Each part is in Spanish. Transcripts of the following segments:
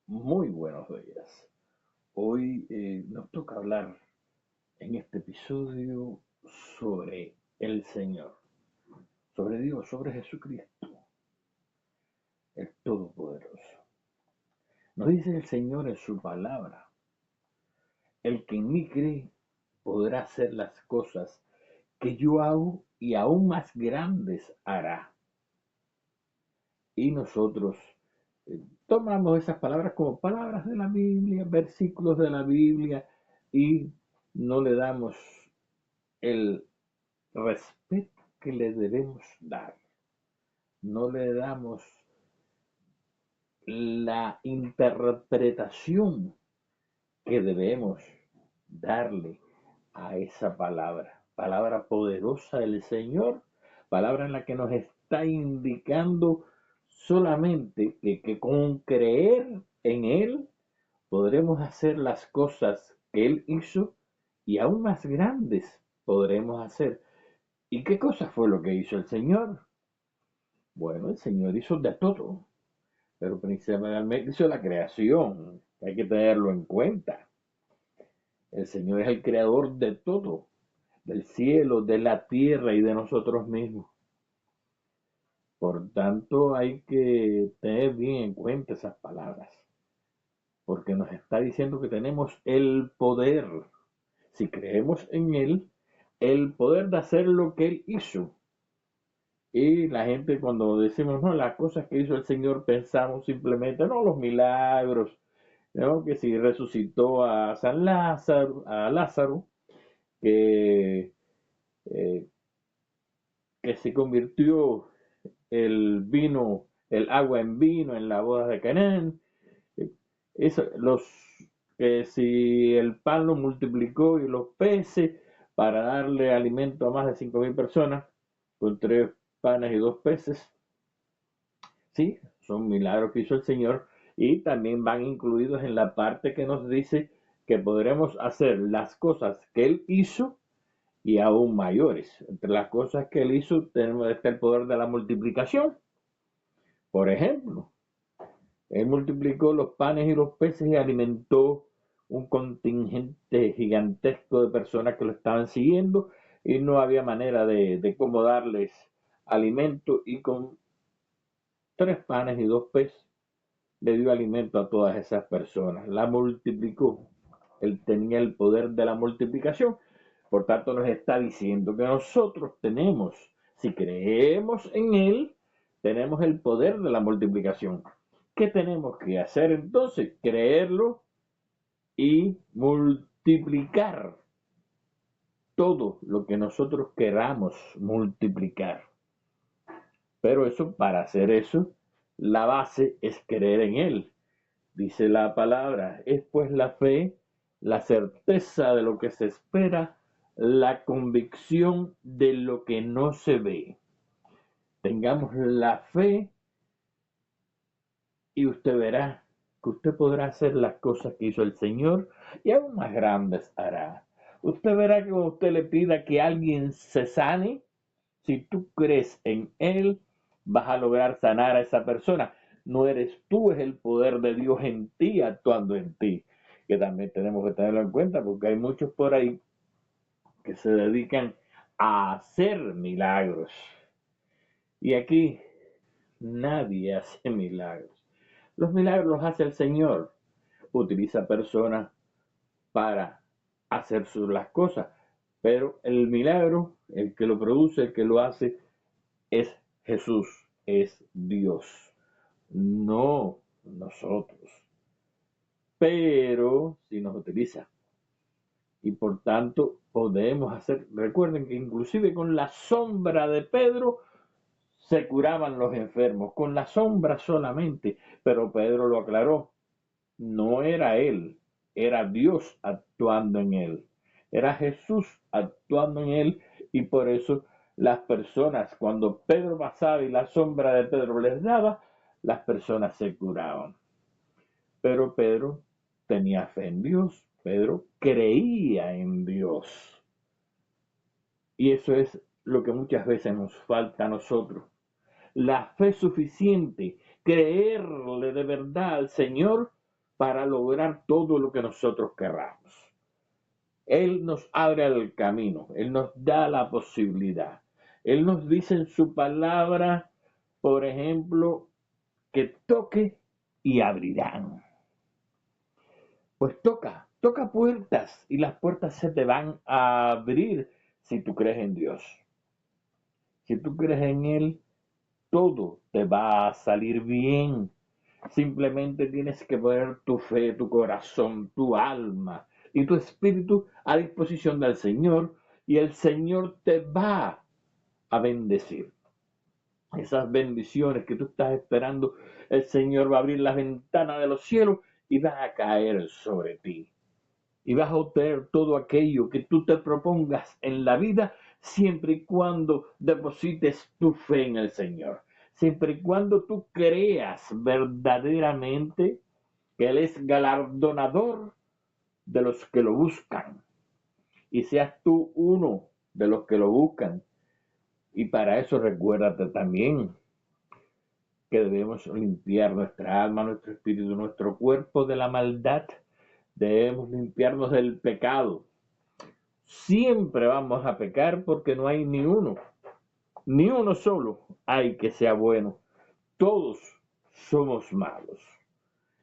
Muy buenos días. Hoy nos toca hablar en este episodio sobre el Señor, sobre Dios, sobre Jesucristo, el Todopoderoso. Nos dice el Señor en su palabra, el que en mí cree podrá hacer las cosas que yo hago y aún más grandes hará. Y nosotros tomamos esas palabras como palabras de la Biblia, versículos de la Biblia, y no le damos el respeto que le debemos dar. No le damos la interpretación que debemos darle a esa palabra. Palabra poderosa del Señor, palabra en la que nos está indicando solamente que con creer en Él podremos hacer las cosas que Él hizo y aún más grandes podremos hacer. ¿Y qué cosa fue lo que hizo el Señor? Bueno, el Señor hizo de todo, pero principalmente hizo la creación. Hay que tenerlo en cuenta. El Señor es el creador de todo, del cielo, de la tierra y de nosotros mismos. Por tanto, hay que tener bien en cuenta esas palabras, porque nos está diciendo que tenemos el poder, si creemos en Él, el poder de hacer lo que Él hizo. Y la gente cuando decimos, no, las cosas que hizo el Señor, pensamos simplemente, no, los milagros, ¿no? Que si resucitó a San Lázaro, que, eh, que se convirtió el agua en vino en la boda de Canaán, eso, que si el pan lo multiplicó y los peces para darle alimento a más de 5.000 personas, con 3 panes y 2 peces. Sí, son milagros que hizo el Señor y también van incluidos en la parte que nos dice que podremos hacer las cosas que Él hizo y aún mayores. Entre las cosas que Él hizo tenemos el poder de la multiplicación. Por ejemplo, Él multiplicó los panes y los peces y alimentó un contingente gigantesco de personas que lo estaban siguiendo y no había manera de cómo darles alimento, y con 3 panes y 2 peces le dio alimento a todas esas personas, la multiplicó. Él tenía el poder de la multiplicación. Por tanto, nos está diciendo que nosotros tenemos, si creemos en Él, tenemos el poder de la multiplicación. ¿Qué tenemos que hacer entonces? Creerlo y multiplicar todo lo que nosotros queramos multiplicar. Pero eso, para hacer eso, la base es creer en Él. Dice la palabra, es pues la fe, la certeza de lo que se espera, la convicción de lo que no se ve. Tengamos la fe y usted verá que usted podrá hacer las cosas que hizo el Señor y aún más grandes hará. Usted verá que cuando usted le pida que alguien se sane, si tú crees en Él, vas a lograr sanar a esa persona. No eres tú, es el poder de Dios en ti, actuando en ti. Que también tenemos que tenerlo en cuenta, porque hay muchos por ahí que se dedican a hacer milagros. Y aquí nadie hace milagros. Los milagros los hace el Señor. Utiliza personas para hacer las cosas. Pero el milagro, el que lo produce, el que lo hace, es Jesús, es Dios, no nosotros. Pero si nos utiliza y por tanto podemos hacer, recuerden que inclusive con la sombra de Pedro se curaban los enfermos, con la sombra solamente, pero Pedro lo aclaró, no era él, era Dios actuando en él, era Jesús actuando en él, y por eso las personas, cuando Pedro pasaba y la sombra de Pedro les daba, las personas se curaban. Pero Pedro tenía fe en Dios, Pedro creía en Dios. Y eso es lo que muchas veces nos falta a nosotros. La fe suficiente, creerle de verdad al Señor para lograr todo lo que nosotros querramos. Él nos abre el camino, Él nos da la posibilidad. Él nos dice en su palabra, por ejemplo, que toque y abrirán. Pues toca puertas y las puertas se te van a abrir si tú crees en Dios. Si tú crees en Él, todo te va a salir bien. Simplemente tienes que poner tu fe, tu corazón, tu alma y tu espíritu a disposición del Señor y el Señor te va a bendecir. Esas bendiciones que tú estás esperando, el Señor va a abrir las ventanas de los cielos y va a caer sobre ti. Y vas a obtener todo aquello que tú te propongas en la vida siempre y cuando deposites tu fe en el Señor. Siempre y cuando tú creas verdaderamente que Él es galardonador de los que lo buscan. Y seas tú uno de los que lo buscan. Y para eso recuérdate también que debemos limpiar nuestra alma, nuestro espíritu, nuestro cuerpo de la maldad. Debemos limpiarnos del pecado. Siempre vamos a pecar porque no hay ni uno solo hay que sea bueno. Todos somos malos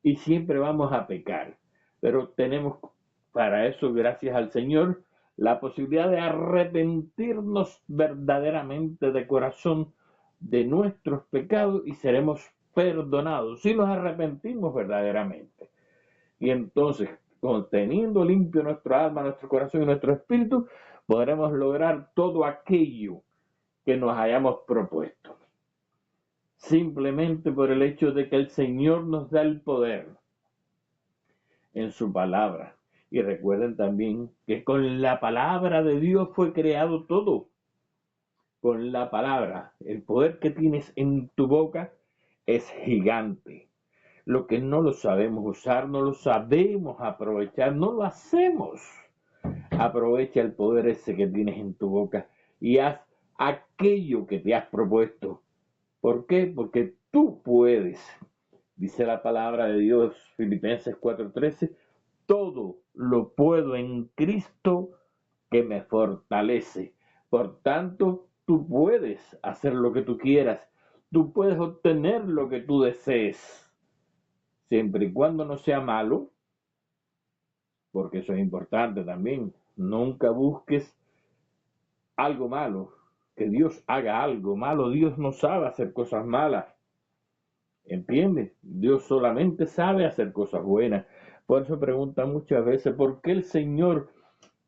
y siempre vamos a pecar. Pero tenemos para eso, gracias al Señor, la posibilidad de arrepentirnos verdaderamente de corazón de nuestros pecados y seremos perdonados si nos arrepentimos verdaderamente. Y entonces, teniendo limpio nuestra alma, nuestro corazón y nuestro espíritu, podremos lograr todo aquello que nos hayamos propuesto. Simplemente por el hecho de que el Señor nos da el poder en su palabra. Y recuerden también que con la palabra de Dios fue creado todo. Con la palabra, el poder que tienes en tu boca es gigante. Lo que no lo sabemos usar, no lo sabemos aprovechar, no lo hacemos. Aprovecha el poder ese que tienes en tu boca y haz aquello que te has propuesto. ¿Por qué? Porque tú puedes. Dice la palabra de Dios, Filipenses 4:13, todo lo puedo en Cristo que me fortalece. Por tanto, tú puedes hacer lo que tú quieras. Tú puedes obtener lo que tú desees. Siempre y cuando no sea malo, porque eso es importante también. Nunca busques algo malo, que Dios haga algo malo. Dios no sabe hacer cosas malas. ¿Entiendes? Dios solamente sabe hacer cosas buenas. Por eso pregunta muchas veces, ¿por qué el Señor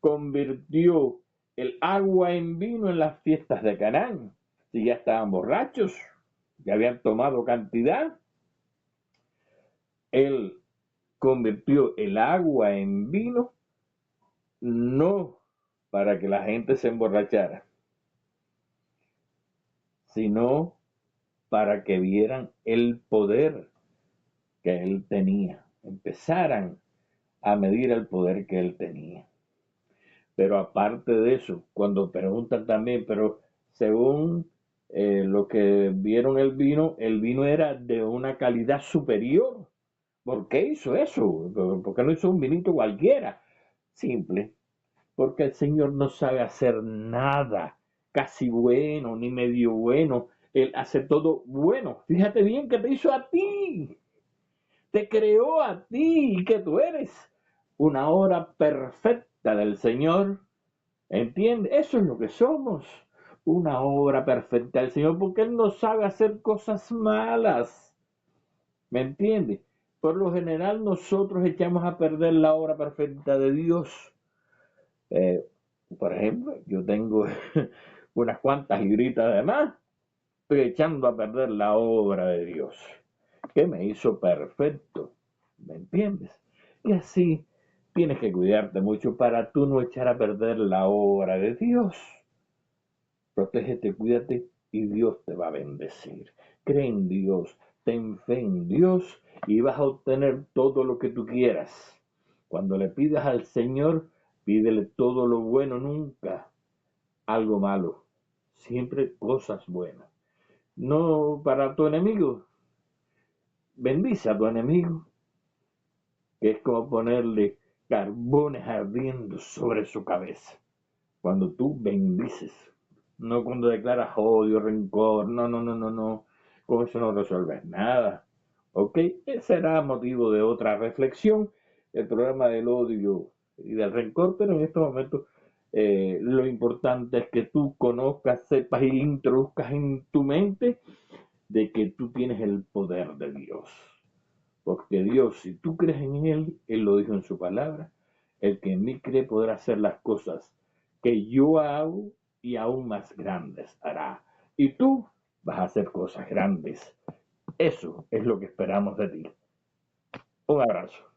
convirtió el agua en vino en las fiestas de Canaán? Si ya estaban borrachos, ya habían tomado cantidad. Él convirtió el agua en vino no para que la gente se emborrachara, sino para que vieran el poder que él tenía, empezaran a medir el poder que él tenía. Pero aparte de eso, cuando preguntan también, pero según lo que vieron el vino era de una calidad superior. ¿Por qué hizo eso? ¿Por qué no hizo un vinito cualquiera? Simple, porque el Señor no sabe hacer nada casi bueno ni medio bueno. Él hace todo bueno. Fíjate bien que te hizo a ti. Te creó a ti y que tú eres una obra perfecta del Señor. ¿Entiendes? Eso es lo que somos. Una obra perfecta del Señor porque Él no sabe hacer cosas malas. ¿Me entiendes? Por lo general nosotros echamos a perder la obra perfecta de Dios. Eh, por ejemplo, yo tengo unas cuantas libritas de más, estoy echando a perder la obra de Dios, que me hizo perfecto, ¿me entiendes? Y así tienes que cuidarte mucho para tú no echar a perder la obra de Dios. Protégete, cuídate y Dios te va a bendecir. Cree en Dios, ten fe en Dios y vas a obtener todo lo que tú quieras. Cuando le pidas al Señor, pídele todo lo bueno, nunca algo malo. Siempre cosas buenas. No para tu enemigo. Bendice a tu enemigo. que es como ponerle carbones ardiendo sobre su cabeza. Cuando tú bendices, no cuando declaras odio, rencor, no, con eso no resuelves nada. ¿Ok? Ese será motivo de otra reflexión, el problema del odio y del rencor, pero en estos momentos lo importante es que tú conozcas, sepas y introduzcas en tu mente de que tú tienes el poder de Dios. Porque Dios, si tú crees en Él lo dijo en su palabra, el que en mí cree podrá hacer las cosas que yo hago y aún más grandes hará. Y tú vas a hacer cosas grandes. Eso es lo que esperamos de ti. Un abrazo.